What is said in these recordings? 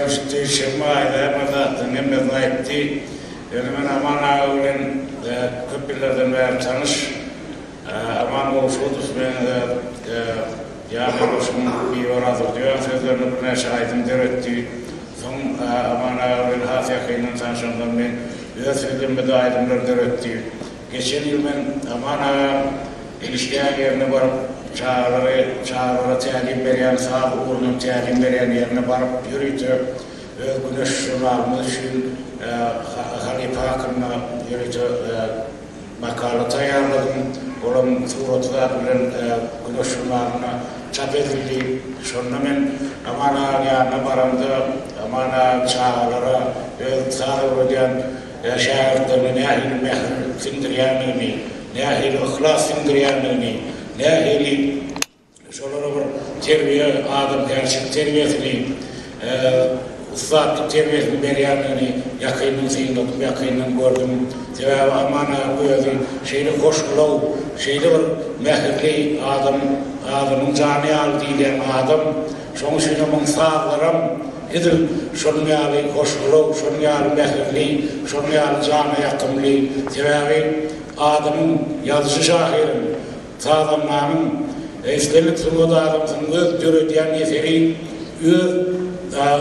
ciddi şirmayla mazattın hem zayıftı. Benim aman ağabeyim köpillerden beri tanış. Aman oluşuduz beni yani oluşum bir oradır diyor. Sözlerini birine şahidim deretti. Son aman ağabeyim hasiyakıyla tanışımdan ben bir sözlerimi de aydınlar deretti. Geçen yıl ben aman ağabeyim ilişkiye yerine varıp çağrılara talim veren, sağ uğrunun talim veren yerine varıp yürüdü. Güneş şunlarımız için Halife hakkında yürüdü. Makale tayarladım. Onun suratlar bilen güneş şunlarına çap edildi. Sonra ben amana yanına varamdı. Amana çağrılara sağ uğrayan şairlerine nehil mehr sindiriyanını, nehil ihlas sindiriyanını, nehil şolara bir terbiye, adam gerçek terbiyesini, ustadlık terbiyesini beriyanını yakınının zihninden, yakınının gördüm. Sebep amana böyle şeyle koşulav, şeyle bir mehirli adamın canı al diyen adam, şonu şunun sağlarım, edil şonu yali koşulav, şonu yali mehirli, şonu yali canı yakımlı. Sebep adamın yazıcı şahirin, sağlamlarının İslam'ın sınırda adamın öz dörüdyen yeseri,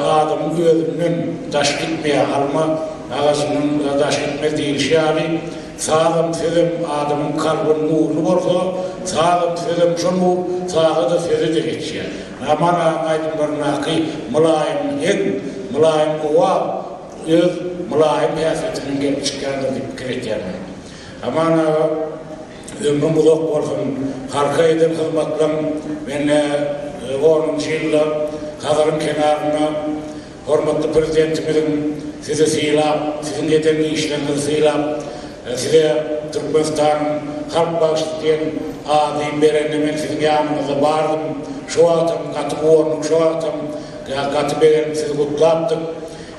adamın özünün taş gitmeye alma, ağzının taş gitme değil şiali, sağlam sözüm adamın kalbinin nurlu olsa, sağlam sözüm şu nur, sağı da sözü de geçiyor. Aman aydınlarına ki mülayim kova, öz mülayim hafetinin gelip çıkardı deyip kiretyerine. Aman ömrüm uzak olsun, halka eden hizmetlem, ben 10. yılda Kazarın kenarına, hormatlı prezidentimizin size silap, sizin yetenli işlerinizi silap, size Türkmenistan'ın halk bağışlayan adayım berenlemek sizin yanınıza vardım. Şu atım, katı boğanlık, şu atım, katı beren sizi kutlattım.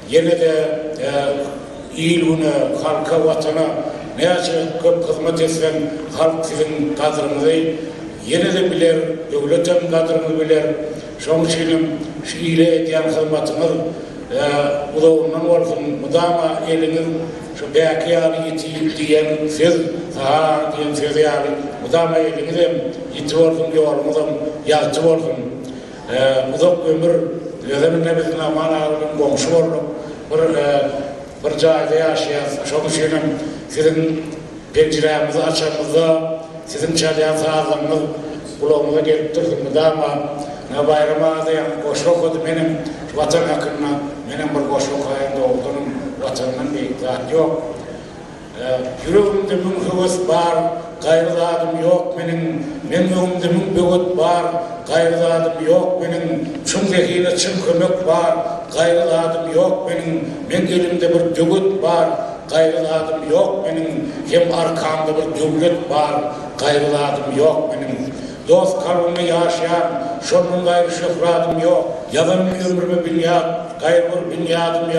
Yine de iyiliğine, halka, vatana, ne açık köp hizmet etsen halk sizin kadrınızı yine de bilir, devletin kadrını bilir. Şoň için şu iyile ediyen hizmetiniz uzağından olsun, mudama eliniz şu belki yani diyen söz, saha diyen söz yani mudama eliniz hem yiti olsun, yolumuzum yazıcı olsun. Uzak ömür, özeminle bizim aman ağabeyim komşu olduk. Bir cahide yaşayaz. Şoň için sizin penceremizi açarınızda, sizin çalayan sağlığınız kulağımıza gelip dursun, mudama bayrama da koşuk oldu benim vatan hakkında, benim bir koşuk hayında olduğum vatanının bir ihtiyacı yok. Yüreğimde mümkün var, gayrıladım yok benim, yüreğimde mümkün var, gayrıladım yok benim, çün zehine çün kömük var, gayrıladım yok benim, elimde bir düğüt var, gayrıladım yok benim, hem arkamda bir devlet var, gayrıladım yok benim. Dost kalbimde yaşayan, şonun gayrı şöhradım yok. Yalanım ömrümü binyat, gayrı bir binyadım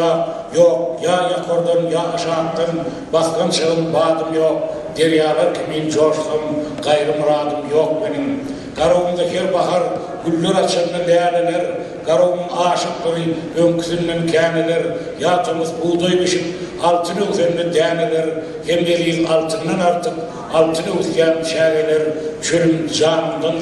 yok. Ya yakordan ya aşağıdan, baskan çağım badım yok. Deryalar kimin coşsam, gayrı muradım yok benim. Garovumda her bahar, güller açanlı değerliler. Garovum aşıkları, önküzünden kâneler. Yatımız buğday biçip, altını üzerinde değerliler. Hem deliyiz altından artık, altını uzlayan şahiler. Çölüm canımdan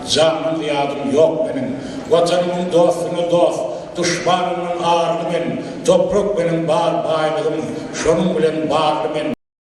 canımın yadım yok benim. Vatanımın dostunu dost, düşmanımın ağırlı benim. Toprak benim bağır baylığım, şonun bilen bağırlı benim.